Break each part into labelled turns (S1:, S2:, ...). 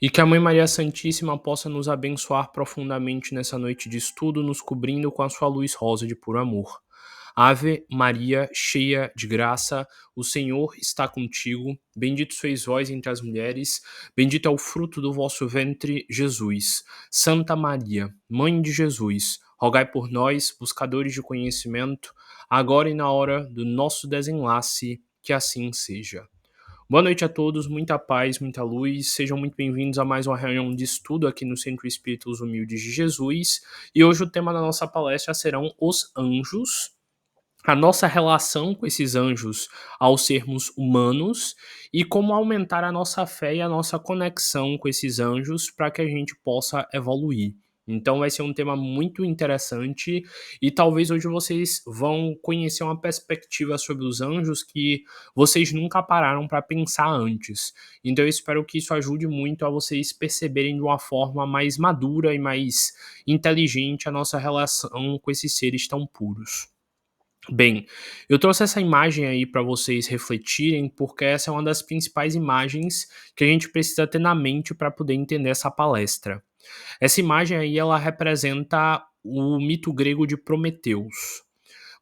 S1: E que a Mãe Maria Santíssima possa nos abençoar profundamente nessa noite de estudo, nos cobrindo com a sua luz rosa de puro amor. Ave Maria, cheia de graça, o Senhor está contigo. Bendito sois vós entre as mulheres, bendito é o fruto do vosso ventre, Jesus. Santa Maria, Mãe de Jesus, rogai por nós, buscadores de conhecimento, agora e na hora do nosso desenlace, que assim seja. Boa noite a todos, muita paz, muita luz. Sejam muito bem-vindos a mais uma reunião de estudo aqui no Centro Espírita Os Humildes de Jesus. E hoje o tema da nossa palestra serão os anjos, a nossa relação com esses anjos ao sermos humanos e como aumentar a nossa fé e a nossa conexão com esses anjos para que a gente possa evoluir. Então vai ser um tema muito interessante e talvez hoje vocês vão conhecer uma perspectiva sobre os anjos que vocês nunca pararam para pensar antes. Então eu espero que isso ajude muito a vocês perceberem de uma forma mais madura e mais inteligente a nossa relação com esses seres tão puros. Bem, eu trouxe essa imagem aí para vocês refletirem, porque essa é uma das principais imagens que a gente precisa ter na mente para poder entender essa palestra. Essa imagem aí ela representa o mito grego de Prometeus.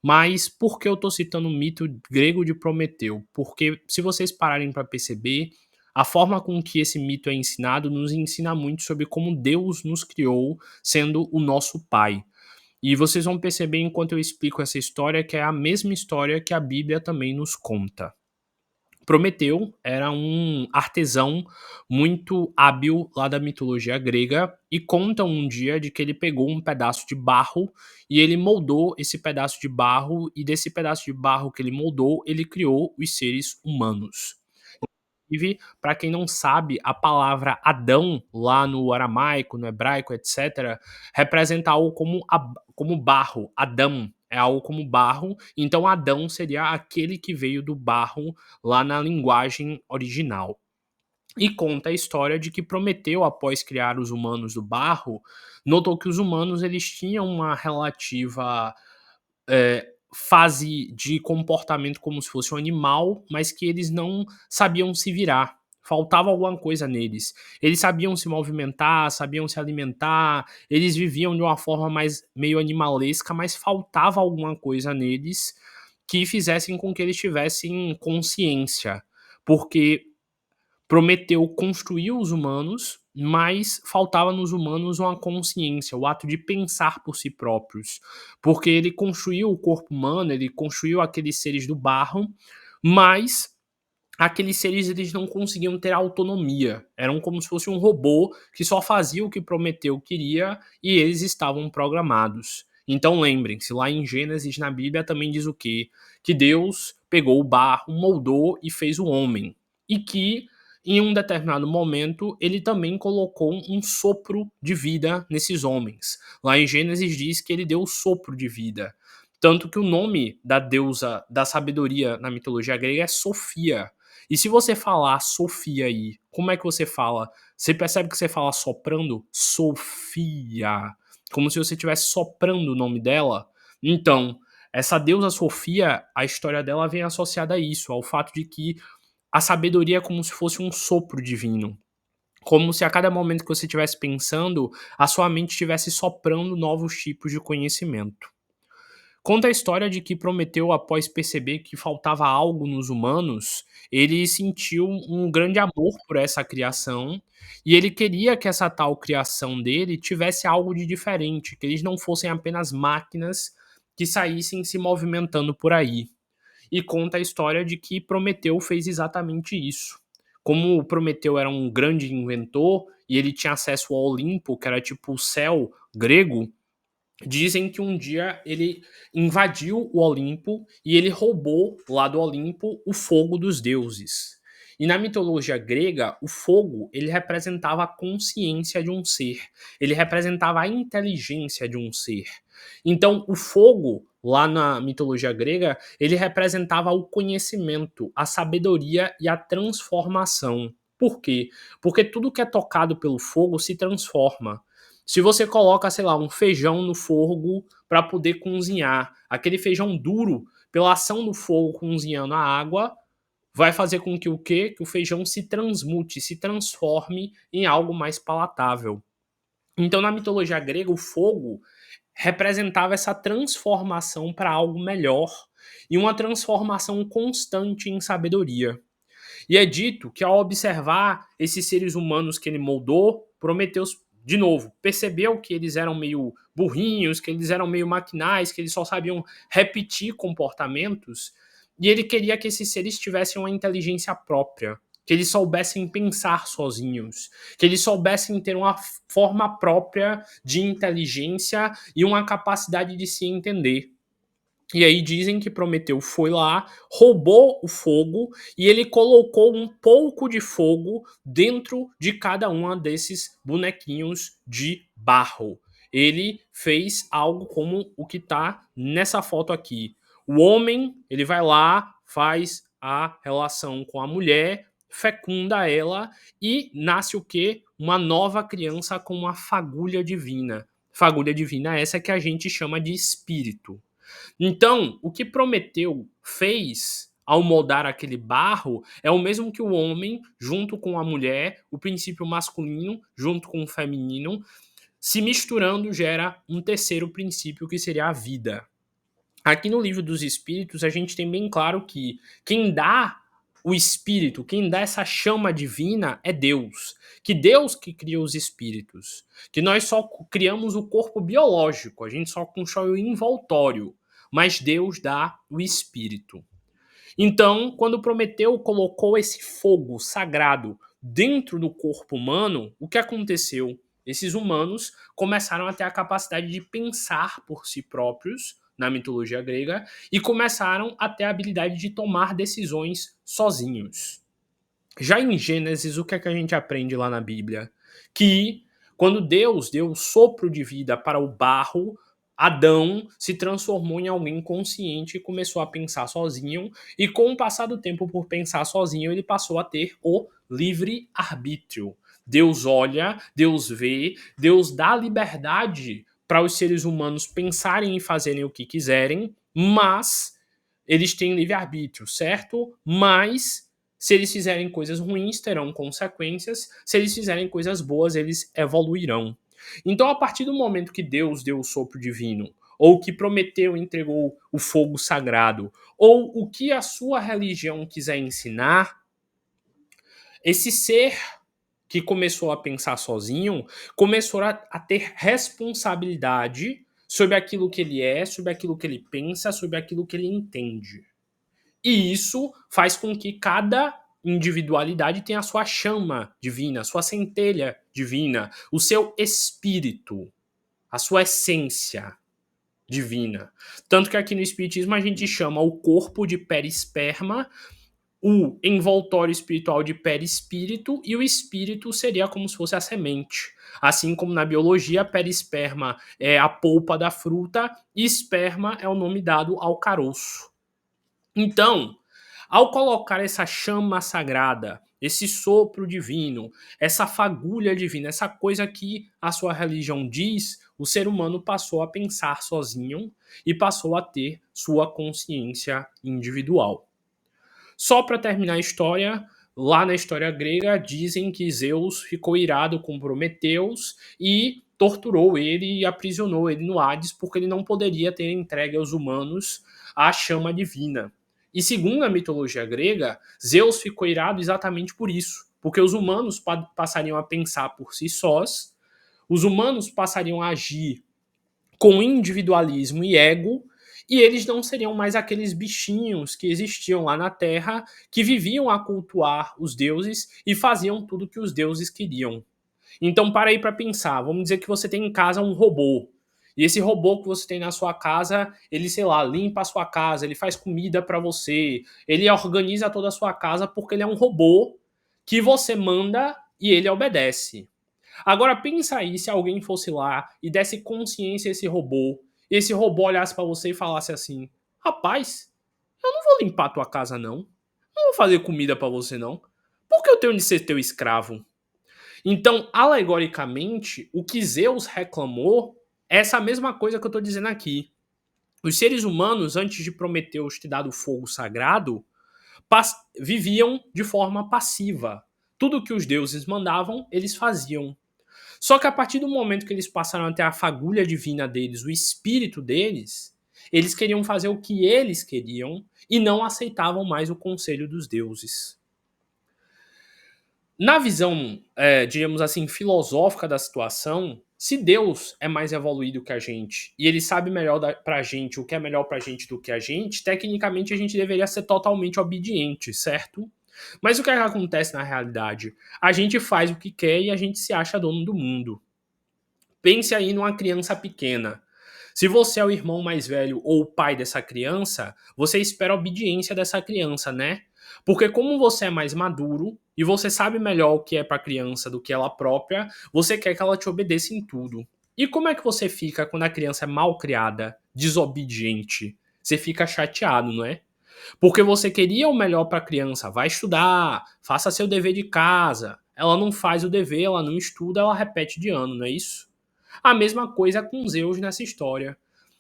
S1: Mas por que eu estou citando o mito grego de Prometeu? Porque se vocês pararem para perceber, a forma com que esse mito é ensinado nos ensina muito sobre como Deus nos criou, sendo o nosso Pai. E vocês vão perceber enquanto eu explico essa história que é a mesma história que a Bíblia também nos conta. Prometeu era um artesão muito hábil lá da mitologia grega e conta um dia de que ele pegou um pedaço de barro e ele moldou esse pedaço de barro e desse pedaço de barro que ele moldou, ele criou os seres humanos. Inclusive, para quem não sabe, a palavra Adão, lá no aramaico, no hebraico, etc., representa algo como barro. Adão é algo como barro. Então, Adão seria aquele que veio do barro lá na linguagem original. E conta a história de que Prometeu, após criar os humanos do barro, notou que os humanos eles tinham uma relativa fase de comportamento como se fosse um animal, mas que eles não sabiam se virar. Faltava alguma coisa neles. Eles sabiam se movimentar, sabiam se alimentar, eles viviam de uma forma mais meio animalesca, mas faltava alguma coisa neles que fizessem com que eles tivessem consciência. Porque Prometeu construiu os humanos, mas faltava nos humanos uma consciência, o ato de pensar por si próprios. Porque ele construiu o corpo humano, ele construiu aqueles seres do barro, mas aqueles seres eles não conseguiam ter autonomia. Eram como se fosse um robô que só fazia o que Prometeu queria e eles estavam programados. Então lembrem-se, lá em Gênesis, na Bíblia, também diz o quê? Que Deus pegou o barro, moldou e fez o homem. E que, em um determinado momento, ele também colocou um sopro de vida nesses homens. Lá em Gênesis diz que ele deu o sopro de vida. Tanto que o nome da deusa da sabedoria na mitologia grega é Sofia. E se você falar Sofia aí, como é que você fala? Você percebe que você fala soprando? Sofia. Como se você estivesse soprando o nome dela. Então, essa deusa Sofia, a história dela vem associada a isso, ao fato de que a sabedoria é como se fosse um sopro divino. Como se a cada momento que você estivesse pensando, a sua mente estivesse soprando novos tipos de conhecimento. Conta a história de que Prometeu, após perceber que faltava algo nos humanos, ele sentiu um grande amor por essa criação e ele queria que essa tal criação dele tivesse algo de diferente, que eles não fossem apenas máquinas que saíssem se movimentando por aí. E conta a história de que Prometeu fez exatamente isso. Como Prometeu era um grande inventor e ele tinha acesso ao Olimpo, que era tipo o céu grego, dizem que um dia ele invadiu o Olimpo e ele roubou lá do Olimpo o fogo dos deuses. E na mitologia grega, o fogo ele representava a consciência de um ser, ele representava a inteligência de um ser. Então, o fogo lá na mitologia grega, ele representava o conhecimento, a sabedoria e a transformação. Por quê? Porque tudo que é tocado pelo fogo se transforma. Se você coloca, sei lá, um feijão no fogo para poder cozinhar, aquele feijão duro, pela ação do fogo cozinhando a água, vai fazer com que o quê? Que o feijão se transmute, se transforme em algo mais palatável. Então, na mitologia grega, o fogo representava essa transformação para algo melhor e uma transformação constante em sabedoria. E é dito que ao observar esses seres humanos que ele moldou, Prometeu, de novo, percebeu que eles eram meio burrinhos, que eles eram meio maquinais, que eles só sabiam repetir comportamentos, e ele queria que esses seres tivessem uma inteligência própria, que eles soubessem pensar sozinhos, que eles soubessem ter uma forma própria de inteligência e uma capacidade de se entender. E aí dizem que Prometeu foi lá, roubou o fogo e ele colocou um pouco de fogo dentro de cada um desses bonequinhos de barro. Ele fez algo como o que está nessa foto aqui. O homem, ele vai lá, faz a relação com a mulher, fecunda ela e nasce o quê? Uma nova criança com uma fagulha divina. Fagulha divina essa que a gente chama de espírito. Então, o que Prometeu fez ao moldar aquele barro é o mesmo que o homem, junto com a mulher, o princípio masculino, junto com o feminino, se misturando gera um terceiro princípio que seria a vida. Aqui no livro dos Espíritos, a gente tem bem claro que quem dá o espírito, quem dá essa chama divina é Deus. Que Deus que cria os espíritos. Que nós só criamos o corpo biológico, a gente só constrói o envoltório. Mas Deus dá o espírito. Então, quando Prometeu colocou esse fogo sagrado dentro do corpo humano, o que aconteceu? Esses humanos começaram a ter a capacidade de pensar por si próprios, na mitologia grega, e começaram a ter a habilidade de tomar decisões sozinhos. Já em Gênesis, o que é que a gente aprende lá na Bíblia? Que quando Deus deu o sopro de vida para o barro, Adão se transformou em alguém consciente e começou a pensar sozinho, e com o passar do tempo por pensar sozinho, ele passou a ter o livre-arbítrio. Deus olha, Deus vê, Deus dá liberdade para os seres humanos pensarem e fazerem o que quiserem, mas eles têm livre-arbítrio, certo? Mas se eles fizerem coisas ruins, terão consequências. Se eles fizerem coisas boas, eles evoluirão. Então, a partir do momento que Deus deu o sopro divino, ou que Prometeu entregou o fogo sagrado, ou o que a sua religião quiser ensinar, esse ser que começou a pensar sozinho, começou a ter responsabilidade sobre aquilo que ele é, sobre aquilo que ele pensa, sobre aquilo que ele entende. E isso faz com que cada individualidade tenha a sua chama divina, a sua centelha divina, o seu espírito, a sua essência divina. Tanto que aqui no Espiritismo a gente chama o corpo de perisperma, o envoltório espiritual de perispírito, e o espírito seria como se fosse a semente. Assim como na biologia, perisperma é a polpa da fruta e esperma é o nome dado ao caroço. Então, ao colocar essa chama sagrada, esse sopro divino, essa fagulha divina, essa coisa que a sua religião diz, o ser humano passou a pensar sozinho e passou a ter sua consciência individual. Só para terminar a história, lá na história grega dizem que Zeus ficou irado com Prometeus e torturou ele e aprisionou ele no Hades porque ele não poderia ter entregue aos humanos a chama divina. E segundo a mitologia grega, Zeus ficou irado exatamente por isso, porque os humanos passariam a pensar por si sós, os humanos passariam a agir com individualismo e ego, e eles não seriam mais aqueles bichinhos que existiam lá na Terra, que viviam a cultuar os deuses e faziam tudo que os deuses queriam. Então, para aí para pensar, vamos dizer que você tem em casa um robô. E esse robô que você tem na sua casa, ele, sei lá, limpa a sua casa, ele faz comida para você, ele organiza toda a sua casa porque ele é um robô que você manda e ele obedece. Agora pensa aí se alguém fosse lá e desse consciência a e esse robô olhasse pra você e falasse assim: "Rapaz, eu não vou limpar tua casa não. Não vou fazer comida pra você não. Por que eu tenho de ser teu escravo?" Então, alegoricamente, o que Zeus reclamou é essa mesma coisa que eu tô dizendo aqui. Os seres humanos, antes de Prometeus ter dado o fogo sagrado, viviam de forma passiva. Tudo que os deuses mandavam, eles faziam. Só que a partir do momento que eles passaram a ter a fagulha divina deles, o espírito deles, eles queriam fazer o que eles queriam e não aceitavam mais o conselho dos deuses. Na visão, digamos assim, filosófica da situação, se Deus é mais evoluído que a gente e ele sabe melhor pra gente o que é melhor pra gente do que a gente, tecnicamente a gente deveria ser totalmente obediente, certo? Mas o que é que acontece na realidade? A gente faz o que quer e a gente se acha dono do mundo. Pense aí numa criança pequena. Se você é o irmão mais velho ou o pai dessa criança, você espera a obediência dessa criança, né? Porque como você é mais maduro e você sabe melhor o que é para a criança do que ela própria, você quer que ela te obedeça em tudo. E como é que você fica quando a criança é mal criada, desobediente? Você fica chateado, não é? Porque você queria o melhor para a criança, vai estudar, faça seu dever de casa. Ela não faz o dever, ela não estuda, ela repete de ano, não é isso? A mesma coisa com Zeus nessa história.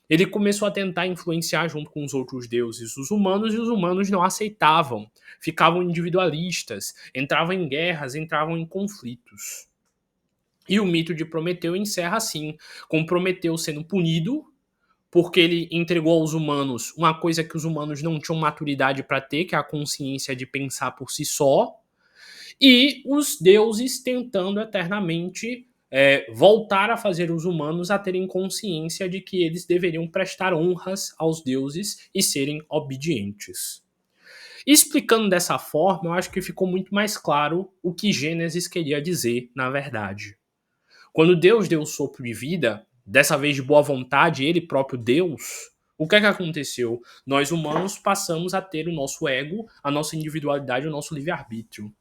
S1: Ele começou a tentar influenciar junto com os outros deuses os humanos e os humanos não aceitavam, ficavam individualistas, entravam em guerras, entravam em conflitos. E o mito de Prometeu encerra assim, com Prometeu sendo punido porque ele entregou aos humanos uma coisa que os humanos não tinham maturidade para ter, que é a consciência de pensar por si só, e os deuses tentando eternamente voltar a fazer os humanos a terem consciência de que eles deveriam prestar honras aos deuses e serem obedientes. Explicando dessa forma, eu acho que ficou muito mais claro o que Gênesis queria dizer, na verdade. Quando Deus deu o sopro de vida, dessa vez de boa vontade, ele próprio Deus, o que é que aconteceu? Nós humanos passamos a ter o nosso ego, a nossa individualidade, o nosso livre-arbítrio.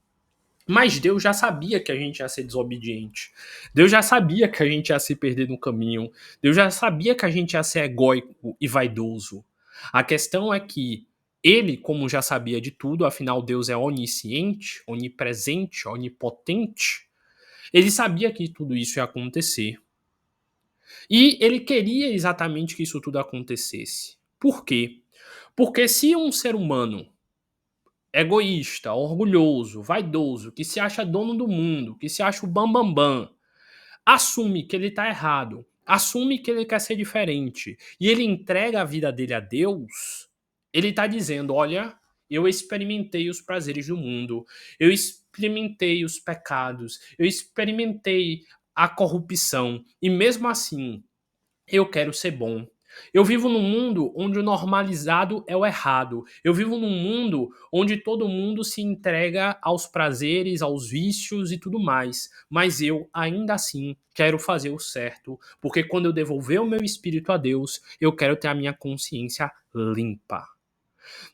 S1: Mas Deus já sabia que a gente ia ser desobediente. Deus já sabia que a gente ia se perder no caminho. Deus já sabia que a gente ia ser egóico e vaidoso. A questão é que ele, como já sabia de tudo, afinal Deus é onisciente, onipresente, onipotente, ele sabia que tudo isso ia acontecer. E ele queria exatamente que isso tudo acontecesse. Por quê? Porque se um ser humano egoísta, orgulhoso, vaidoso, que se acha dono do mundo, que se acha o bambambam, bam, bam, assume que ele está errado, assume que ele quer ser diferente e ele entrega a vida dele a Deus, ele está dizendo: olha, eu experimentei os prazeres do mundo, eu experimentei os pecados, eu experimentei a corrupção e mesmo assim eu quero ser bom. Eu vivo num mundo onde o normalizado é o errado. Eu vivo num mundo onde todo mundo se entrega aos prazeres, aos vícios e tudo mais. Mas eu, ainda assim, quero fazer o certo. Porque quando eu devolver o meu espírito a Deus, eu quero ter a minha consciência limpa.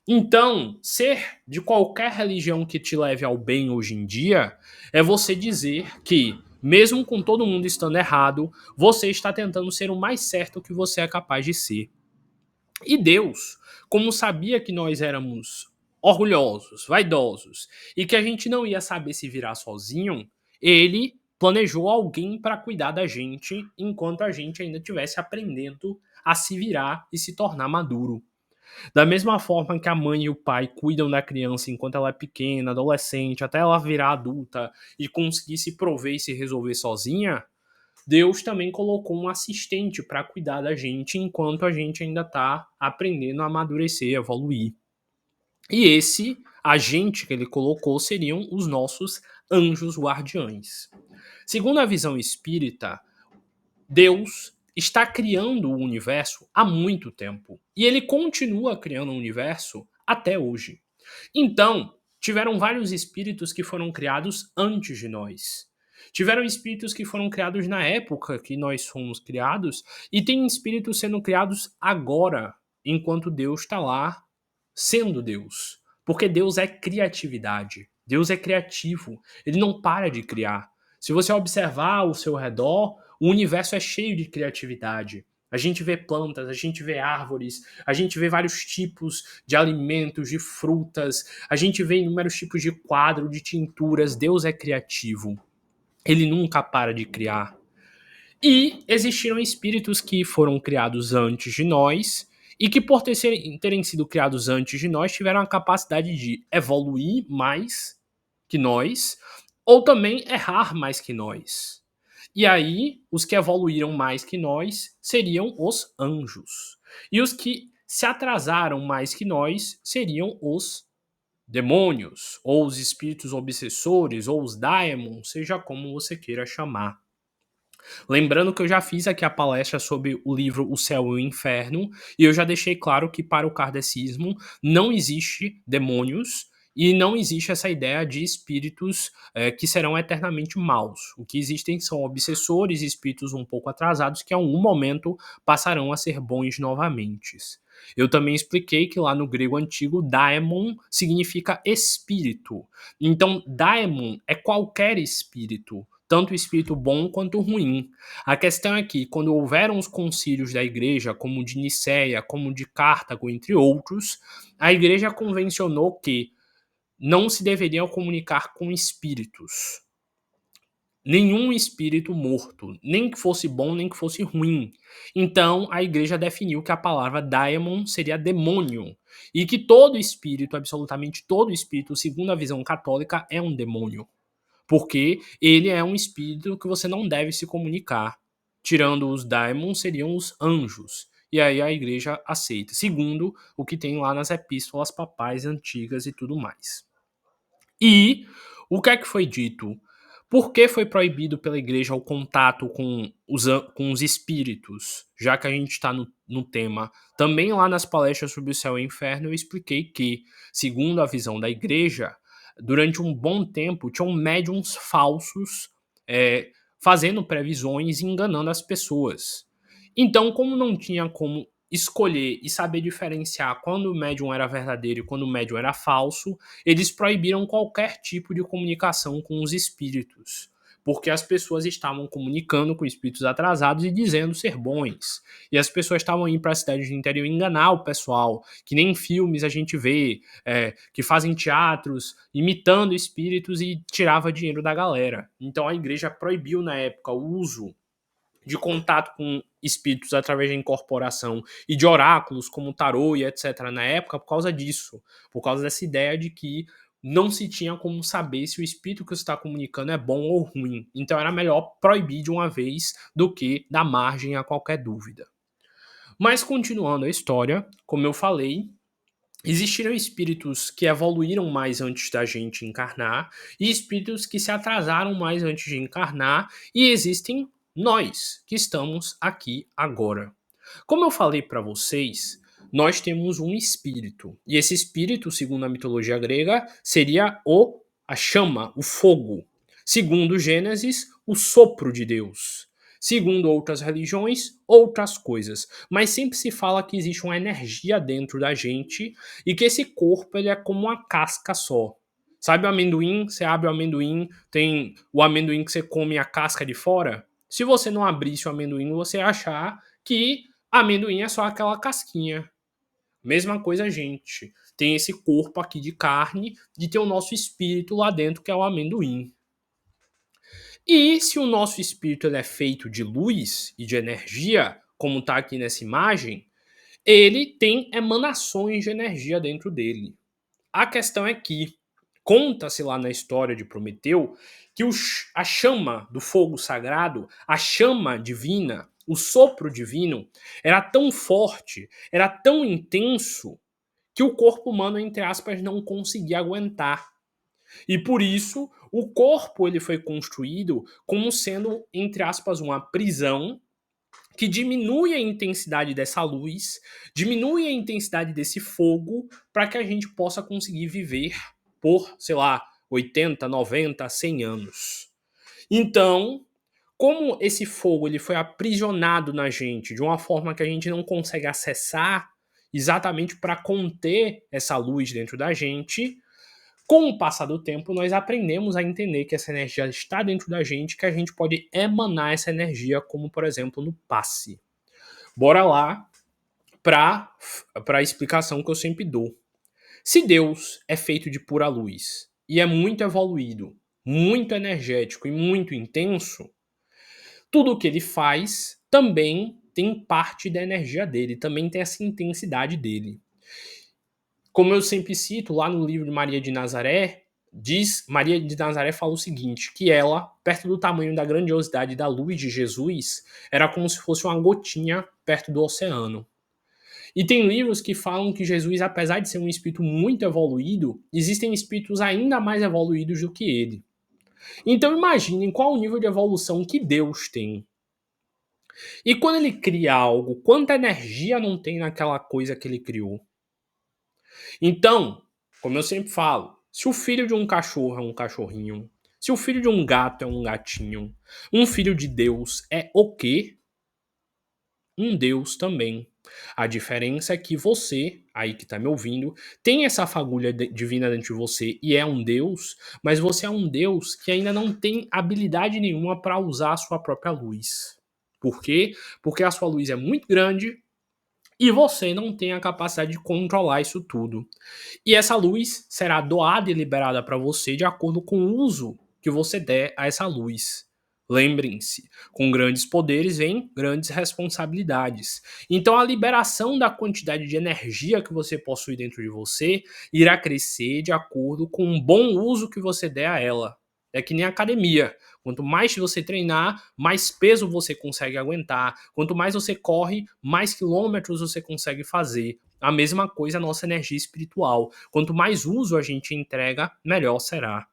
S1: Então, ser de qualquer religião que te leve ao bem hoje em dia é você dizer que, mesmo com todo mundo estando errado, você está tentando ser o mais certo que você é capaz de ser. E Deus, como sabia que nós éramos orgulhosos, vaidosos e que a gente não ia saber se virar sozinho, ele planejou alguém para cuidar da gente enquanto a gente ainda estivesse aprendendo a se virar e se tornar maduro. Da mesma forma que a mãe e o pai cuidam da criança enquanto ela é pequena, adolescente, até ela virar adulta e conseguir se prover e se resolver sozinha, Deus também colocou um assistente para cuidar da gente enquanto a gente ainda está aprendendo a amadurecer, evoluir. E esse agente que ele colocou seriam os nossos anjos guardiães. Segundo a visão espírita, Deus está criando o universo há muito tempo. E ele continua criando o universo até hoje. Então, tiveram vários espíritos que foram criados antes de nós. Tiveram espíritos que foram criados na época que nós fomos criados, e tem espíritos sendo criados agora, enquanto Deus está lá sendo Deus. Porque Deus é criatividade. Deus é criativo. Ele não para de criar. Se você observar ao seu redor, o universo é cheio de criatividade. A gente vê plantas, a gente vê árvores, a gente vê vários tipos de alimentos, de frutas, a gente vê inúmeros tipos de quadro, de tinturas. Deus é criativo. Ele nunca para de criar. E existiram espíritos que foram criados antes de nós e que por terem sido criados antes de nós, tiveram a capacidade de evoluir mais que nós, ou também errar mais que nós. E aí, os que evoluíram mais que nós seriam os anjos. E os que se atrasaram mais que nós seriam os demônios, ou os espíritos obsessores, ou os daemons, seja como você queira chamar. Lembrando que eu já fiz aqui a palestra sobre o livro O Céu e o Inferno, e eu já deixei claro que para o kardecismo não existe demônios e não existe essa ideia de espíritos que serão eternamente maus. O que existem são obsessores, espíritos um pouco atrasados que a algum momento passarão a ser bons novamente. Eu também expliquei que lá no grego antigo, daemon significa espírito. Então, daemon é qualquer espírito, tanto o espírito bom quanto o ruim. A questão é que, quando houveram os concílios da igreja, como o de Nicéia, como o de Cartago, entre outros, a igreja convencionou que não se deveriam comunicar com espíritos. Nenhum espírito morto, nem que fosse bom, nem que fosse ruim. Então, a igreja definiu que a palavra daemon seria demônio, e que todo espírito, absolutamente todo espírito, segundo a visão católica, é um demônio. Porque ele é um espírito que você não deve se comunicar. Tirando os daimons, seriam os anjos. E aí a igreja aceita, segundo o que tem lá nas epístolas papais antigas e tudo mais. E o que é que foi dito? Por que foi proibido pela igreja o contato com os espíritos? Já que a gente está no tema. Também lá nas palestras sobre o céu e o inferno eu expliquei que, segundo a visão da igreja, durante um bom tempo tinham médiums falsos fazendo previsões e enganando as pessoas. Então, como não tinha como escolher e saber diferenciar quando o médium era verdadeiro e quando o médium era falso, eles proibiram qualquer tipo de comunicação com os espíritos, porque as pessoas estavam comunicando com espíritos atrasados e dizendo ser bons. E as pessoas estavam indo para a cidade do interior enganar o pessoal, que nem em filmes a gente vê, que fazem teatros imitando espíritos e tirava dinheiro da galera. Então a igreja proibiu na época o uso de contato com espíritos através da incorporação e de oráculos como tarô e etc. na época por causa disso, por causa dessa ideia de que não se tinha como saber se o espírito que você está comunicando é bom ou ruim. Então era melhor proibir de uma vez do que dar margem a qualquer dúvida. Mas continuando a história, como eu falei, existiram espíritos que evoluíram mais antes da gente encarnar e espíritos que se atrasaram mais antes de encarnar, e existem nós que estamos aqui agora. Como eu falei para vocês, nós temos um espírito, e esse espírito, segundo a mitologia grega, seria a chama, o fogo. Segundo Gênesis, o sopro de Deus. Segundo outras religiões, outras coisas. Mas sempre se fala que existe uma energia dentro da gente e que esse corpo ele é como uma casca só. Sabe o amendoim? Você abre o amendoim, tem o amendoim que você come a casca de fora? Se você não abrisse o amendoim, você ia achar que amendoim é só aquela casquinha. Mesma coisa a gente. Tem esse corpo aqui de carne e tem o nosso espírito lá dentro, que é o amendoim. E se o nosso espírito ele é feito de luz e de energia, como está aqui nessa imagem, ele tem emanações de energia dentro dele. A questão é que conta-se lá na história de Prometeu que a chama do fogo sagrado, a chama divina, o sopro divino, era tão forte, era tão intenso, que o corpo humano, entre aspas, não conseguia aguentar. E por isso, o corpo ele foi construído como sendo, entre aspas, uma prisão que diminui a intensidade dessa luz, diminui a intensidade desse fogo, para que a gente possa conseguir viver por, sei lá, 80, 90, 100 anos. Então, como esse fogo ele foi aprisionado na gente de uma forma que a gente não consegue acessar, exatamente para conter essa luz dentro da gente, com o passar do tempo, nós aprendemos a entender que essa energia está dentro da gente, que a gente pode emanar essa energia, como por exemplo no passe. Bora lá para a explicação que eu sempre dou. Se Deus é feito de pura luz e é muito evoluído, muito energético e muito intenso, tudo o que ele faz também tem parte da energia dele, também tem essa intensidade dele. Como eu sempre cito, lá no livro de Maria de Nazaré, Maria de Nazaré fala o seguinte, que ela, perto do tamanho da grandiosidade da luz de Jesus, era como se fosse uma gotinha perto do oceano. E tem livros que falam que Jesus, apesar de ser um espírito muito evoluído, existem espíritos ainda mais evoluídos do que ele. Então imaginem qual o nível de evolução que Deus tem. E quando ele cria algo, quanta energia não tem naquela coisa que ele criou? Então, como eu sempre falo, se o filho de um cachorro é um cachorrinho, se o filho de um gato é um gatinho, um filho de Deus é o quê? Um Deus também. A diferença é que você, aí que tá me ouvindo, tem essa fagulha divina dentro de você e é um Deus, mas você é um Deus que ainda não tem habilidade nenhuma para usar a sua própria luz. Por quê? Porque a sua luz é muito grande e você não tem a capacidade de controlar isso tudo. E essa luz será doada e liberada para você de acordo com o uso que você der a essa luz. Lembrem-se, com grandes poderes vem grandes responsabilidades. Então a liberação da quantidade de energia que você possui dentro de você irá crescer de acordo com um bom uso que você der a ela. É que nem academia. Quanto mais você treinar, mais peso você consegue aguentar. Quanto mais você corre, mais quilômetros você consegue fazer. A mesma coisa a nossa energia espiritual. Quanto mais uso a gente entrega, melhor será.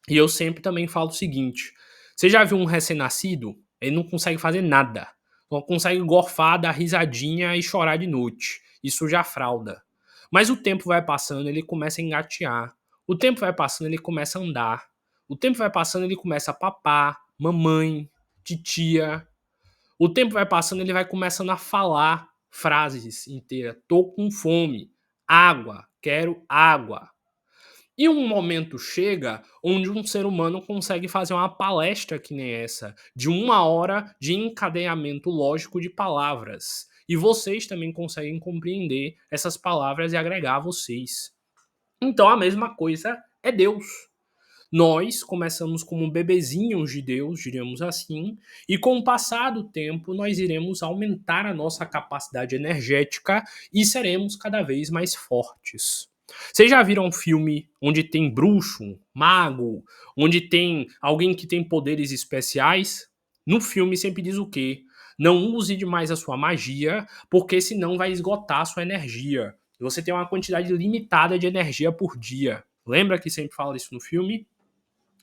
S1: E eu sempre também falo o seguinte: você já viu um recém-nascido? Ele não consegue fazer nada. Não consegue gorfar, dar risadinha e chorar de noite. E sujar a fralda. Mas o tempo vai passando, ele começa a engatear. O tempo vai passando, ele começa a andar. O tempo vai passando, ele começa a papar, mamãe, titia. O tempo vai passando, ele vai começando a falar frases inteiras. Tô com fome. Água. Quero água. E um momento chega onde um ser humano consegue fazer uma palestra que nem essa, de 1 hora de encadeamento lógico de palavras. E vocês também conseguem compreender essas palavras e agregar a vocês. Então a mesma coisa é Deus. Nós começamos como bebezinhos de Deus, diríamos assim, e com o passar do tempo nós iremos aumentar a nossa capacidade energética e seremos cada vez mais fortes. Vocês já viram um filme onde tem bruxo, mago, onde tem alguém que tem poderes especiais? No filme sempre diz o quê? Não use demais a sua magia, porque senão vai esgotar a sua energia. Você tem uma quantidade limitada de energia por dia. Lembra que sempre fala isso no filme?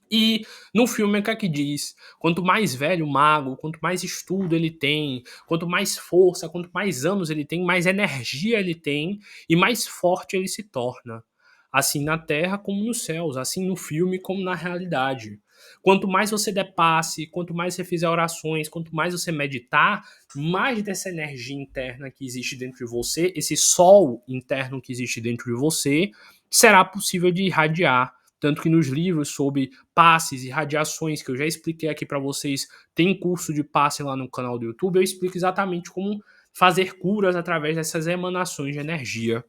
S1: E no filme, o que é que diz? Quanto mais velho o mago, quanto mais estudo ele tem, quanto mais força, quanto mais anos ele tem, mais energia ele tem e mais forte ele se torna. Assim na Terra como nos céus, assim no filme como na realidade. Quanto mais você der passe, quanto mais você fizer orações, quanto mais você meditar, mais dessa energia interna que existe dentro de você, esse sol interno que existe dentro de você, será possível de irradiar. Tanto que nos livros sobre passes e radiações, que eu já expliquei aqui para vocês, tem curso de passe lá no canal do YouTube, eu explico exatamente como fazer curas através dessas emanações de energia.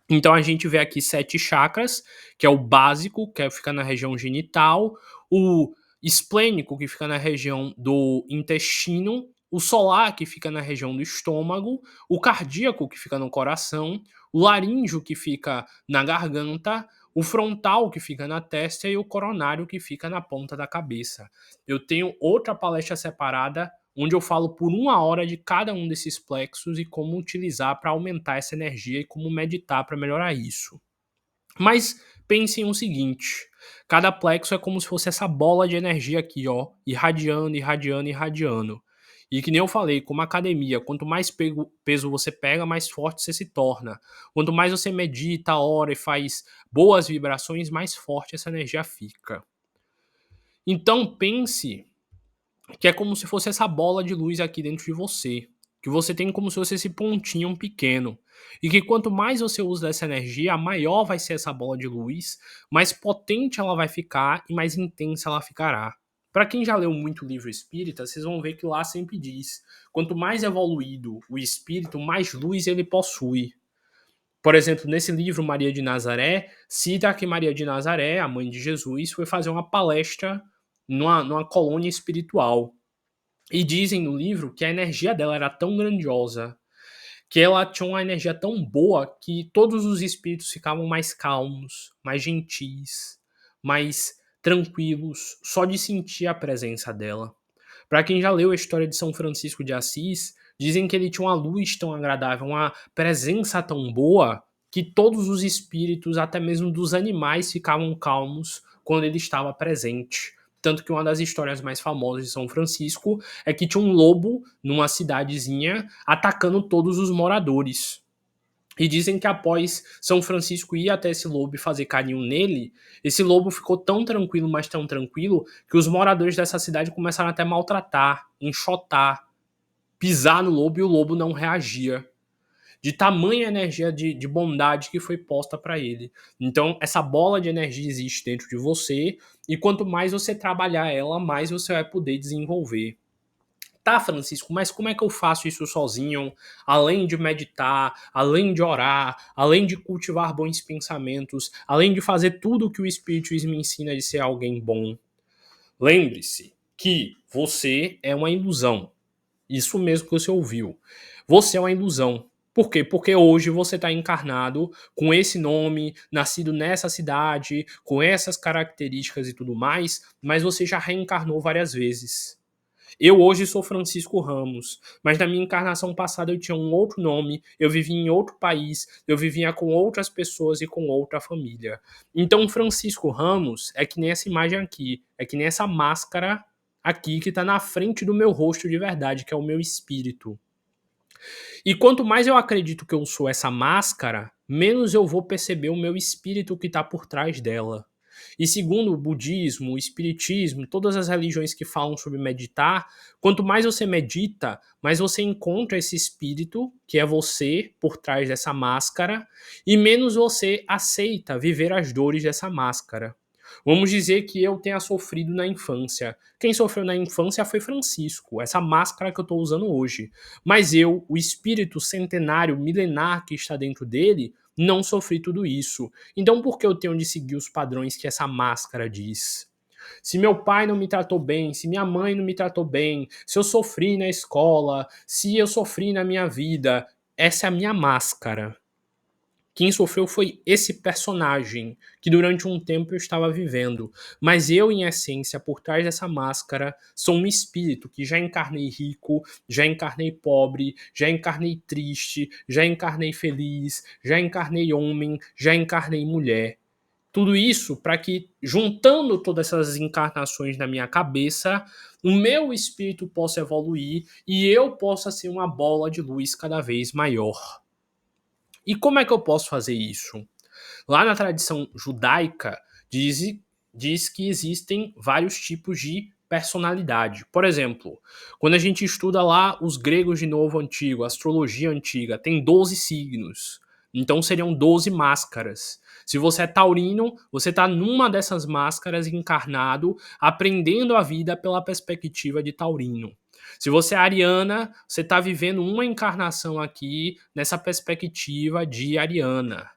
S1: Então a gente vê aqui 7 chakras, que é o básico, que fica na região genital, o esplênico, que fica na região do intestino, o solar, que fica na região do estômago, o cardíaco, que fica no coração, o laríngeo, que fica na garganta, o frontal, que fica na testa, e o coronário, que fica na ponta da cabeça. Eu tenho outra palestra separada onde eu falo por 1 hora de cada um desses plexos e como utilizar para aumentar essa energia e como meditar para melhorar isso. Mas pensem o seguinte, cada plexo é como se fosse essa bola de energia aqui, ó, irradiando, irradiando, irradiando. E que nem eu falei, como academia, quanto mais peso você pega, mais forte você se torna. Quanto mais você medita, ora e faz boas vibrações, mais forte essa energia fica. Então pense que é como se fosse essa bola de luz aqui dentro de você, que você tem como se fosse esse pontinho pequeno, e que quanto mais você usa dessa energia, maior vai ser essa bola de luz, mais potente ela vai ficar e mais intensa ela ficará. Para quem já leu muito livro espírita, vocês vão ver que lá sempre diz, quanto mais evoluído o espírito, mais luz ele possui. Por exemplo, nesse livro Maria de Nazaré, cita que Maria de Nazaré, a mãe de Jesus, foi fazer uma palestra numa colônia espiritual. E dizem no livro que a energia dela era tão grandiosa, que ela tinha uma energia tão boa que todos os espíritos ficavam mais calmos, mais gentis, mais tranquilos, só de sentir a presença dela. Para quem já leu a história de São Francisco de Assis, dizem que ele tinha uma luz tão agradável, uma presença tão boa, que todos os espíritos, até mesmo dos animais, ficavam calmos quando ele estava presente. Tanto que uma das histórias mais famosas de São Francisco é que tinha um lobo numa cidadezinha atacando todos os moradores. E dizem que após São Francisco ir até esse lobo e fazer carinho nele, esse lobo ficou tão tranquilo, mas tão tranquilo, que os moradores dessa cidade começaram até a maltratar, enxotar, pisar no lobo e o lobo não reagia. De tamanha energia de bondade que foi posta para ele. Então, essa bola de energia existe dentro de você, e quanto mais você trabalhar ela, mais você vai poder desenvolver. Tá, Francisco, mas como é que eu faço isso sozinho? Além de meditar, além de orar, além de cultivar bons pensamentos, além de fazer tudo o que o Espiritismo me ensina de ser alguém bom. Lembre-se que você é uma ilusão. Isso mesmo que você ouviu. Você é uma ilusão. Por quê? Porque hoje você está encarnado com esse nome, nascido nessa cidade, com essas características e tudo mais, mas você já reencarnou várias vezes. Eu hoje sou Francisco Ramos, mas na minha encarnação passada eu tinha um outro nome, eu vivia em outro país, eu vivia com outras pessoas e com outra família. Então Francisco Ramos é que nem essa imagem aqui, é que nem essa máscara aqui que está na frente do meu rosto de verdade, que é o meu espírito. E quanto mais eu acredito que eu sou essa máscara, menos eu vou perceber o meu espírito que está por trás dela. E segundo o budismo, o espiritismo, todas as religiões que falam sobre meditar, quanto mais você medita, mais você encontra esse espírito, que é você, por trás dessa máscara, e menos você aceita viver as dores dessa máscara. Vamos dizer que eu tenha sofrido na infância. Quem sofreu na infância foi Francisco, essa máscara que eu estou usando hoje. Mas eu, o espírito centenário, milenar que está dentro dele, não sofri tudo isso. Então por que eu tenho de seguir os padrões que essa máscara diz? Se meu pai não me tratou bem, se minha mãe não me tratou bem, se eu sofri na escola, se eu sofri na minha vida, essa é a minha máscara. Quem sofreu foi esse personagem que durante um tempo eu estava vivendo. Mas eu, em essência, por trás dessa máscara, sou um espírito que já encarnei rico, já encarnei pobre, já encarnei triste, já encarnei feliz, já encarnei homem, já encarnei mulher. Tudo isso para que, juntando todas essas encarnações na minha cabeça, o meu espírito possa evoluir e eu possa ser uma bola de luz cada vez maior. E como é que eu posso fazer isso? Lá na tradição judaica, diz que existem vários tipos de personalidade. Por exemplo, quando a gente estuda lá os gregos de Novo Antigo, a astrologia antiga, tem 12 signos. Então seriam 12 máscaras. Se você é taurino, você está numa dessas máscaras encarnado, aprendendo a vida pela perspectiva de taurino. Se você é ariana, você está vivendo uma encarnação aqui nessa perspectiva de ariana.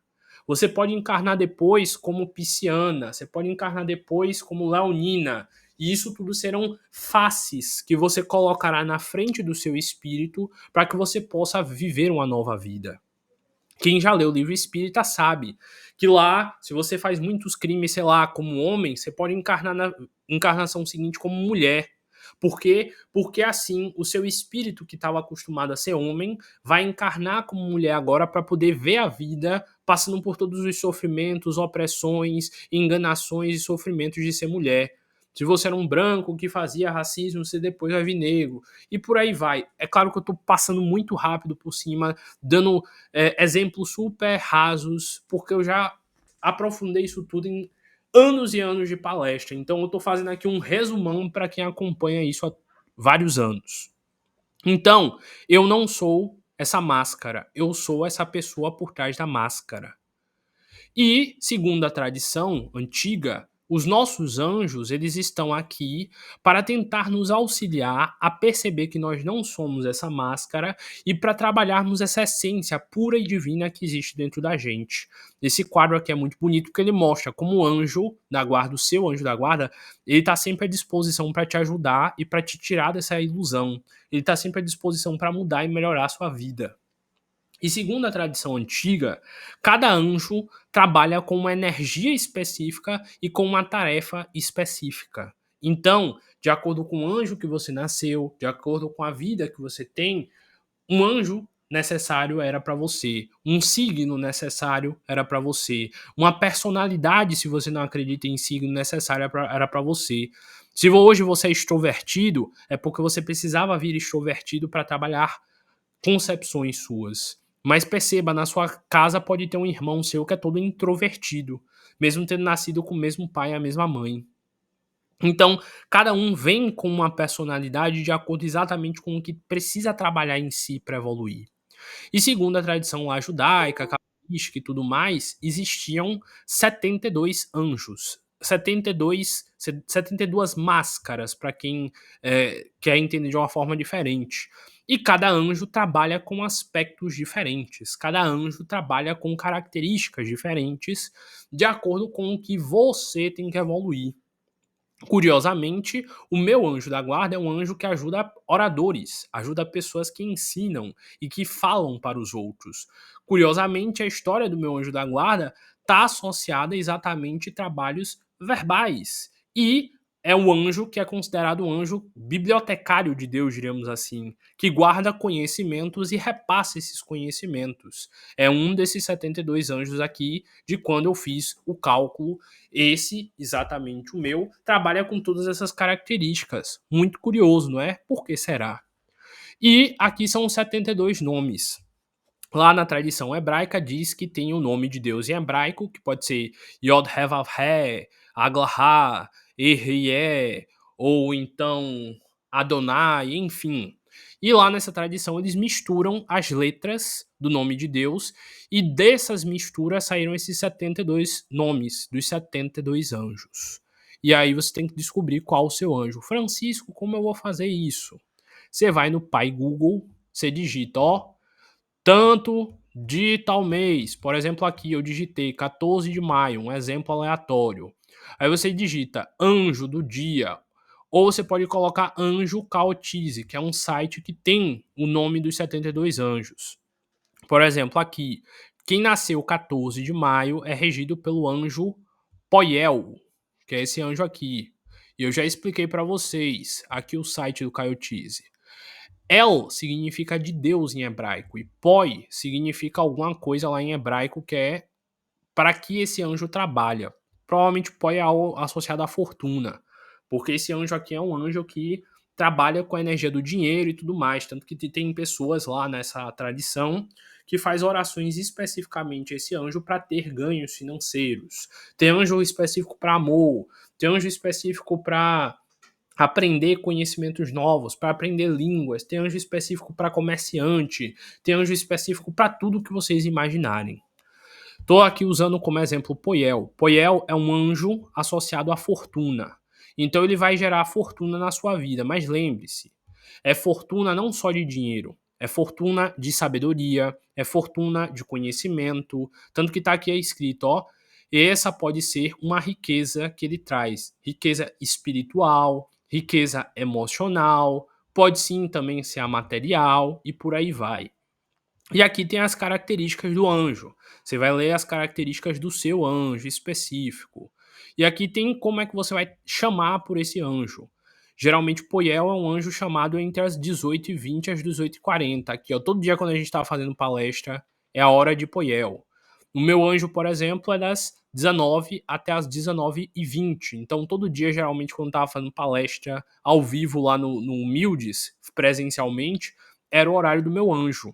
S1: Você pode encarnar depois como pisciana, você pode encarnar depois como leonina. E isso tudo serão faces que você colocará na frente do seu espírito para que você possa viver uma nova vida. Quem já leu o livro Espírita sabe que lá, se você faz muitos crimes, sei lá, como homem, você pode encarnar na encarnação seguinte como mulher. Por quê? Porque assim, o seu espírito que estava acostumado a ser homem vai encarnar como mulher agora para poder ver a vida passando por todos os sofrimentos, opressões, enganações e sofrimentos de ser mulher. Se você era um branco que fazia racismo, você depois vai vir negro. E por aí vai. É claro que eu estou passando muito rápido por cima, dando exemplos super rasos, porque eu já aprofundei isso tudo em anos e anos de palestra. Então eu estou fazendo aqui um resumão para quem acompanha isso há vários anos. Então, eu não sou essa máscara, eu sou essa pessoa por trás da máscara. E, segundo a tradição antiga, Os nossos anjos, eles estão aqui para tentar nos auxiliar a perceber que nós não somos essa máscara e para trabalharmos essa essência pura e divina que existe dentro da gente. Esse quadro aqui é muito bonito porque ele mostra como o anjo da guarda, o seu anjo da guarda, ele está sempre à disposição para te ajudar e para te tirar dessa ilusão. Ele está sempre à disposição para mudar e melhorar a sua vida. E segundo a tradição antiga, cada anjo trabalha com uma energia específica e com uma tarefa específica. Então, de acordo com o anjo que você nasceu, de acordo com a vida que você tem, um anjo necessário era para você, um signo necessário era para você, uma personalidade, se você não acredita em signo necessário, era para você. Se hoje você é extrovertido, é porque você precisava vir extrovertido para trabalhar concepções suas. Mas perceba, na sua casa pode ter um irmão seu que é todo introvertido, mesmo tendo nascido com o mesmo pai e a mesma mãe. Então, cada um vem com uma personalidade de acordo exatamente com o que precisa trabalhar em si para evoluir. E segundo a tradição lá judaica, cabalística e tudo mais, existiam 72 anjos. 72 máscaras, para quem quer entender de uma forma diferente. E cada anjo trabalha com aspectos diferentes, cada anjo trabalha com características diferentes, de acordo com o que você tem que evoluir. Curiosamente, o meu anjo da guarda é um anjo que ajuda oradores, ajuda pessoas que ensinam e que falam para os outros. Curiosamente, a história do meu anjo da guarda está associada exatamente a trabalhos verbais. E é um anjo que é considerado um anjo bibliotecário de Deus, diríamos assim, que guarda conhecimentos e repassa esses conhecimentos. É um desses 72 anjos aqui, de quando eu fiz o cálculo. Esse, exatamente o meu, trabalha com todas essas características. Muito curioso, não é? Por que será? E aqui são os 72 nomes. Lá na tradição hebraica diz que tem o nome de Deus em hebraico, que pode ser Yod He Vav He, Aglaha, Ehyeh, ou então Adonai, enfim. E lá nessa tradição eles misturam as letras do nome de Deus, e dessas misturas saíram esses 72 nomes, dos 72 anjos. E aí você tem que descobrir qual o seu anjo. Francisco, como eu vou fazer isso? Você vai no Pai Google, você digita, ó, tanto de tal mês. Por exemplo, aqui eu digitei 14 de maio, um exemplo aleatório. Aí você digita anjo do dia. Ou você pode colocar Anjo Caotize, que é um site que tem o nome dos 72 anjos. Por exemplo, aqui, quem nasceu 14 de maio é regido pelo anjo Poiel, que é esse anjo aqui. E eu já expliquei para vocês aqui o site do Caotize. El significa de Deus em hebraico e Poi significa alguma coisa lá em hebraico que é para que esse anjo trabalha. Provavelmente Poi é algo associado à fortuna, porque esse anjo aqui é um anjo que trabalha com a energia do dinheiro e tudo mais, tanto que tem pessoas lá nessa tradição que faz orações especificamente a esse anjo para ter ganhos financeiros. Tem anjo específico para amor, tem anjo específico para aprender conhecimentos novos, para aprender línguas, tem anjo específico para comerciante, tem anjo específico para tudo que vocês imaginarem. Estou aqui usando como exemplo Poiel. Poiel é um anjo associado à fortuna. Então ele vai gerar fortuna na sua vida, mas lembre-se, é fortuna não só de dinheiro, é fortuna de sabedoria, é fortuna de conhecimento, tanto que está aqui escrito, ó, essa pode ser uma riqueza que ele traz, riqueza espiritual, riqueza emocional, pode sim também ser a material e por aí vai. E aqui tem as características do anjo. Você vai ler as características do seu anjo específico. E aqui tem como é que você vai chamar por esse anjo. Geralmente, Poiel é um anjo chamado entre as 18h20 e as 18h40. Aqui, ó, todo dia quando a gente está fazendo palestra, é a hora de Poiel. O meu anjo, por exemplo, é das 19 até as 19h20. Então, todo dia, geralmente, quando estava fazendo palestra ao vivo lá no Humildes, presencialmente, era o horário do meu anjo.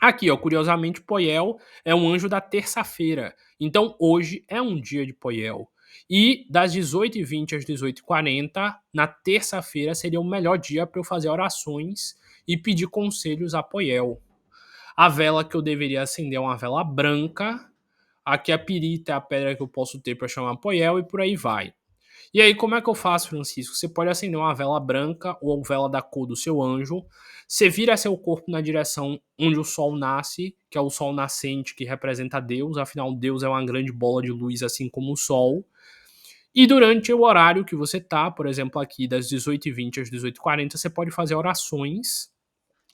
S1: Aqui, ó, curiosamente, Poiel é um anjo da terça-feira. Então, hoje é um dia de Poiel. E das 18h20 às 18h40, na terça-feira, seria o melhor dia para eu fazer orações e pedir conselhos a Poiel. A vela que eu deveria acender é uma vela branca. aqui a pirita é a pedra que eu posso ter para chamar Poiel e por aí vai. E aí, como é que eu faço, Francisco? Você pode acender uma vela branca ou vela da cor do seu anjo. Você vira seu corpo na direção onde o sol nasce, que é o sol nascente que representa Deus. Afinal, Deus é uma grande bola de luz, assim como o sol. E durante o horário que você tá, por exemplo, aqui das 18h20 às 18h40, você pode fazer orações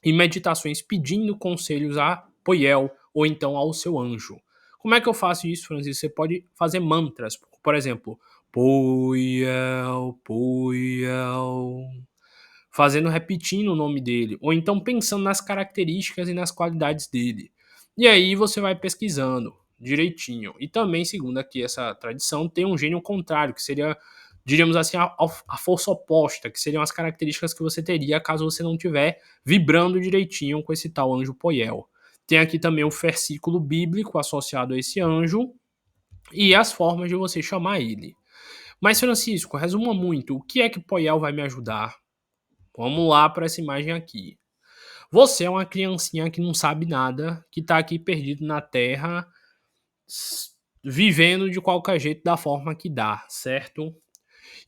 S1: e meditações pedindo conselhos a Poiel ou então ao seu anjo. Como é que eu faço isso, Francisco? Você pode fazer mantras, por exemplo, Poiel, Poiel, fazendo, repetindo o nome dele, ou então pensando nas características e nas qualidades dele. E aí você vai pesquisando direitinho. E também, segundo aqui essa tradição, tem um gênio contrário, que seria, diríamos assim, a força oposta, que seriam as características que você teria caso você não estiver vibrando direitinho com esse tal anjo Poiel. Tem aqui também um versículo bíblico associado a esse anjo e as formas de você chamar ele. Mas, Francisco, resuma muito, o que é que Poiel vai me ajudar? Vamos lá para essa imagem aqui. Você é uma criancinha que não sabe nada, que está aqui perdido na Terra, vivendo de qualquer jeito da forma que dá, certo?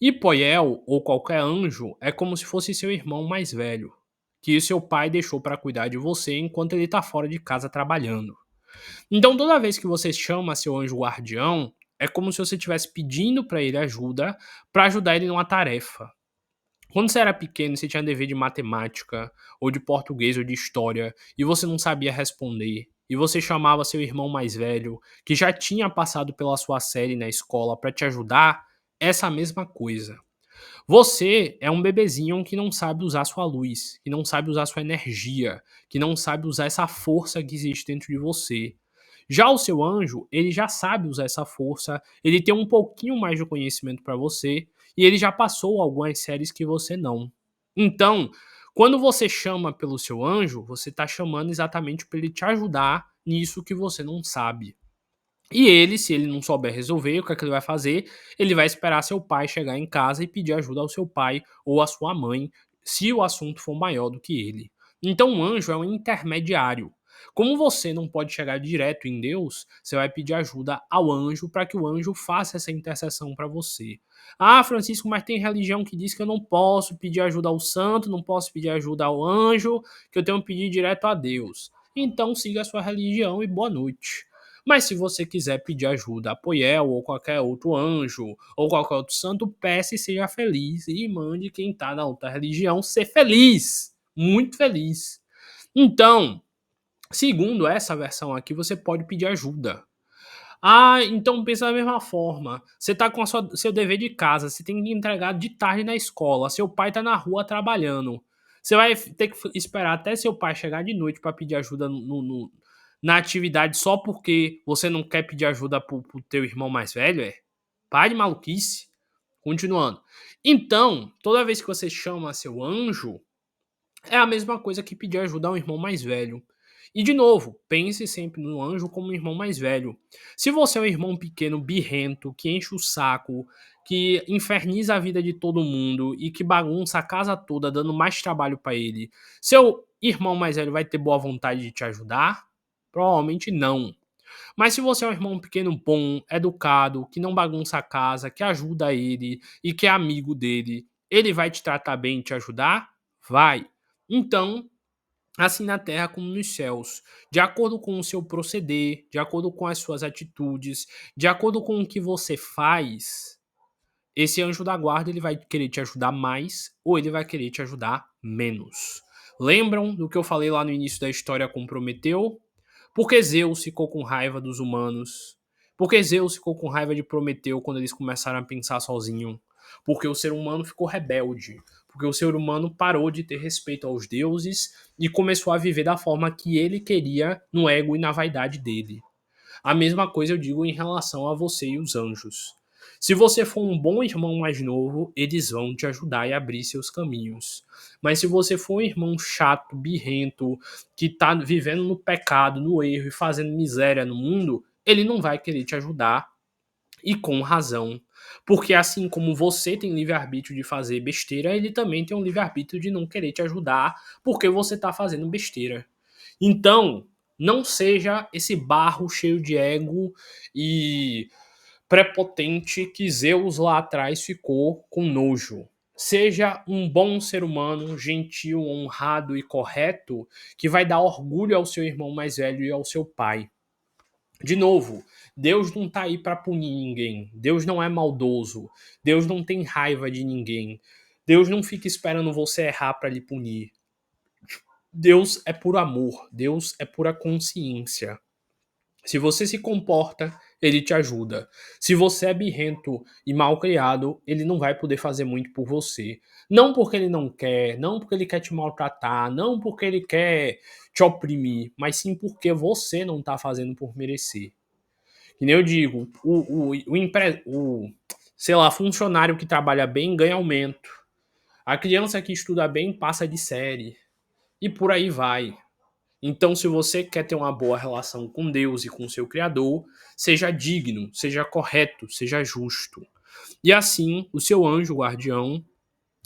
S1: E Poiel, ou qualquer anjo, é como se fosse seu irmão mais velho, que seu pai deixou para cuidar de você enquanto ele está fora de casa trabalhando. Então, toda vez que você chama seu anjo guardião, é como se você estivesse pedindo para ele ajuda, para ajudar ele numa tarefa. Quando você era pequeno, você tinha dever de matemática, ou de português, ou de história, e você não sabia responder, e você chamava seu irmão mais velho, que já tinha passado pela sua série na escola, para te ajudar, essa mesma coisa. Você é um bebezinho que não sabe usar sua luz, que não sabe usar sua energia, que não sabe usar essa força que existe dentro de você. Já o seu anjo, ele já sabe usar essa força, ele tem um pouquinho mais de conhecimento para você e ele já passou algumas séries que você não. Então, quando você chama pelo seu anjo, você está chamando exatamente para ele te ajudar nisso que você não sabe. E ele, se ele não souber resolver, o que é que ele vai fazer? Ele vai esperar seu pai chegar em casa e pedir ajuda ao seu pai ou à sua mãe, se o assunto for maior do que ele. Então, o anjo é um intermediário. Como você não pode chegar direto em Deus, você vai pedir ajuda ao anjo para que o anjo faça essa intercessão para você. Ah, Francisco, mas tem religião que diz que eu não posso pedir ajuda ao santo, não posso pedir ajuda ao anjo, que eu tenho que pedir direto a Deus. Então, siga a sua religião e boa noite. Mas se você quiser pedir ajuda a Poiel ou qualquer outro anjo ou qualquer outro santo, peça e seja feliz e mande quem está na outra religião ser feliz, muito feliz. Então, segundo essa versão aqui, você pode pedir ajuda. Ah, então pensa da mesma forma. Você está com seu dever de casa, você tem que entregar de tarde na escola, seu pai está na rua trabalhando. Você vai ter que esperar até seu pai chegar de noite para pedir ajuda na atividade só porque você não quer pedir ajuda pro teu irmão mais velho, é? Pare de maluquice. Continuando. Então, toda vez que você chama seu anjo, é a mesma coisa que pedir ajuda a um irmão mais velho. E de novo, pense sempre no anjo como um irmão mais velho. Se você é um irmão pequeno, birrento, que enche o saco, que inferniza a vida de todo mundo e que bagunça a casa toda, dando mais trabalho para ele, seu irmão mais velho vai ter boa vontade de te ajudar? Provavelmente não. Mas se você é um irmão pequeno bom, educado, que não bagunça a casa, que ajuda ele e que é amigo dele, ele vai te tratar bem e te ajudar? Vai. Então, assim na terra como nos céus, de acordo com o seu proceder, de acordo com as suas atitudes, de acordo com o que você faz, esse anjo da guarda ele vai querer te ajudar mais ou ele vai querer te ajudar menos. Lembram do que eu falei lá no início da história com Prometeu? Porque Zeus ficou com raiva dos humanos? Porque Zeus ficou com raiva de Prometeu quando eles começaram a pensar sozinho? Porque o ser humano ficou rebelde. Porque o ser humano parou de ter respeito aos deuses e começou a viver da forma que ele queria no ego e na vaidade dele. A mesma coisa eu digo em relação a você e os anjos. Se você for um bom irmão mais novo, eles vão te ajudar e abrir seus caminhos. Mas se você for um irmão chato, birrento, que tá vivendo no pecado, no erro e fazendo miséria no mundo, ele não vai querer te ajudar. E com razão. Porque assim como você tem livre-arbítrio de fazer besteira, ele também tem um livre-arbítrio de não querer te ajudar porque você tá fazendo besteira. Então, Não seja esse barro cheio de ego e prepotente que Zeus lá atrás ficou com nojo. Seja um bom ser humano, gentil, honrado e correto, que vai dar orgulho ao seu irmão mais velho e ao seu pai. De novo, Deus não tá aí para punir ninguém. Deus não é maldoso. Deus não tem raiva de ninguém. Deus não fica esperando você errar para lhe punir. Deus é por amor. Deus é pura consciência. Se você se comporta, ele te ajuda. Se você é birrento e mal criado, ele não vai poder fazer muito por você. Não porque ele não quer, não porque ele quer te maltratar, não porque ele quer te oprimir, mas sim porque você não tá fazendo por merecer. Que nem eu digo, sei lá, funcionário que trabalha bem ganha aumento. A criança que estuda bem passa de série. E por aí vai. Então, se você quer ter uma boa relação com Deus e com seu Criador, seja digno, seja correto, seja justo. E assim, o seu anjo guardião,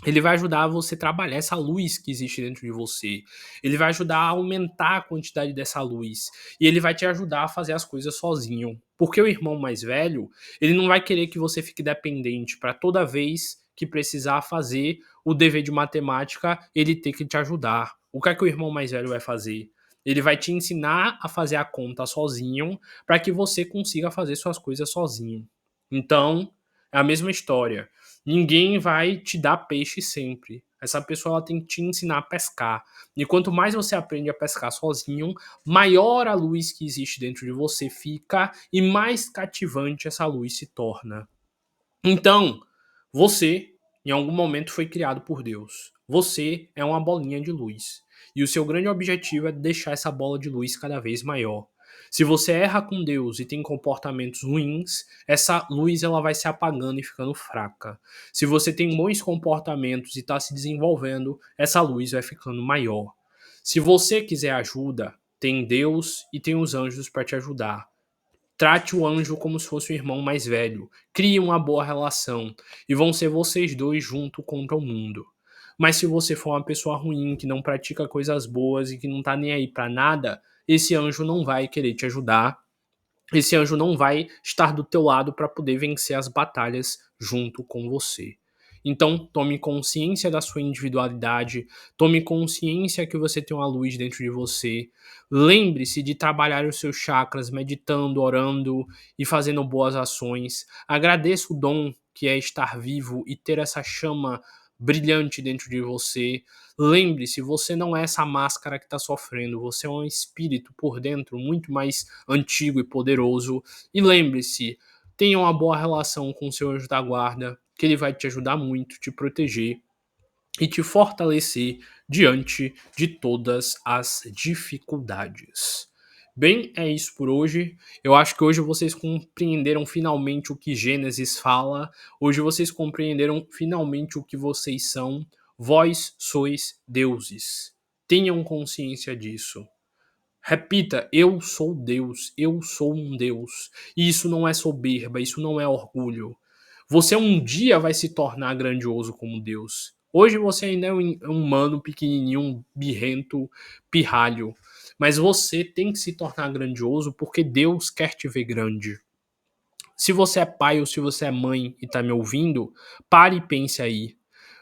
S1: ele vai ajudar você a trabalhar essa luz que existe dentro de você. Ele vai ajudar a aumentar a quantidade dessa luz. E ele vai te ajudar a fazer as coisas sozinho. Porque o irmão mais velho, ele não vai querer que você fique dependente para toda vez que precisar fazer o dever de matemática, ele ter que te ajudar. O que é que o irmão mais velho vai fazer? Ele vai te ensinar a fazer a conta sozinho para que você consiga fazer suas coisas sozinho. Então, é a mesma história. Ninguém vai te dar peixe sempre. Essa pessoa ela tem que te ensinar a pescar. E quanto mais você aprende a pescar sozinho, maior a luz que existe dentro de você fica e mais cativante essa luz se torna. Então, você, em algum momento, foi criado por Deus. Você é uma bolinha de luz. E o seu grande objetivo é deixar essa bola de luz cada vez maior. Se você erra com Deus e tem comportamentos ruins, essa luz ela vai se apagando e ficando fraca. Se você tem bons comportamentos e está se desenvolvendo, essa luz vai ficando maior. Se você quiser ajuda, tem Deus e tem os anjos para te ajudar. Trate o anjo como se fosse o irmão mais velho. Crie uma boa relação. E vão ser vocês dois juntos contra o mundo. Mas se você for uma pessoa ruim, que não pratica coisas boas e que não tá nem aí pra nada, esse anjo não vai querer te ajudar. Esse anjo não vai estar do teu lado para poder vencer as batalhas junto com você. Então, tome consciência da sua individualidade, tome consciência que você tem uma luz dentro de você. Lembre-se de trabalhar os seus chakras, meditando, orando e fazendo boas ações. Agradeça o dom que é estar vivo e ter essa chama brilhante dentro de você. Lembre-se, você não é essa máscara que está sofrendo, você é um espírito por dentro muito mais antigo e poderoso. E lembre-se, tenha uma boa relação com o seu anjo da guarda, que ele vai te ajudar muito, te proteger e te fortalecer diante de todas as dificuldades. Bem, é isso por hoje. Eu acho que hoje vocês compreenderam finalmente o que Gênesis fala. Hoje vocês compreenderam finalmente o que vocês são. Vós sois deuses. Tenham consciência disso. Repita, eu sou Deus, eu sou um Deus. E isso não é soberba, isso não é orgulho. Você um dia vai se tornar grandioso como Deus. Hoje você ainda é um humano pequenininho, um birrento, pirralho. Mas você tem que se tornar grandioso porque Deus quer te ver grande. Se você é pai ou se você é mãe e está me ouvindo, pare e pense aí.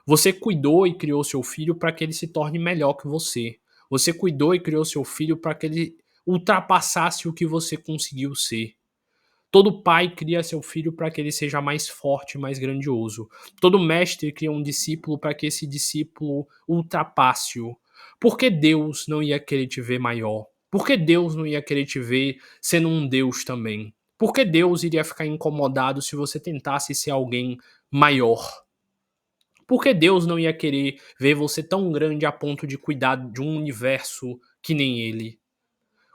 S1: Você cuidou e criou seu filho para que ele se torne melhor que você. Você cuidou e criou seu filho para que ele ultrapassasse o que você conseguiu ser. Todo pai cria seu filho para que ele seja mais forte, mais grandioso. Todo mestre cria um discípulo para que esse discípulo ultrapasse-o. Por que Deus não ia querer te ver maior? Por que Deus não ia querer te ver sendo um Deus também? Por que Deus iria ficar incomodado se você tentasse ser alguém maior? Por que Deus não ia querer ver você tão grande a ponto de cuidar de um universo que nem ele?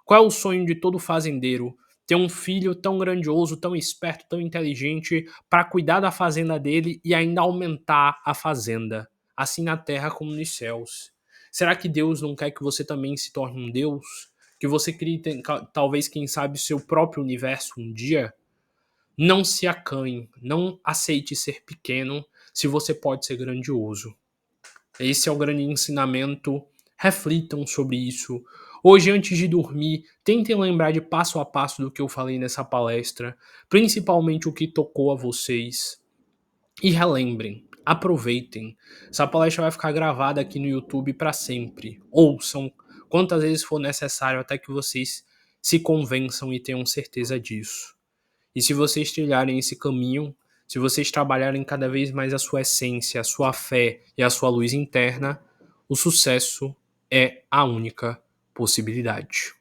S1: Qual é o sonho de todo fazendeiro? Ter um filho tão grandioso, tão esperto, tão inteligente para cuidar da fazenda dele e ainda aumentar a fazenda, assim na terra como nos céus. Será que Deus não quer que você também se torne um Deus? Que você crie, talvez, quem sabe, seu próprio universo um dia? Não se acanhe, não aceite ser pequeno se você pode ser grandioso. Esse é o grande ensinamento. Reflitam sobre isso. Hoje, antes de dormir, tentem lembrar de passo a passo do que eu falei nessa palestra, principalmente o que tocou a vocês. E relembrem, aproveitem. Essa palestra vai ficar gravada aqui no YouTube para sempre. Ouçam quantas vezes for necessário até que vocês se convençam e tenham certeza disso. E se vocês trilharem esse caminho, se vocês trabalharem cada vez mais a sua essência, a sua fé e a sua luz interna, o sucesso é a única possibilidade.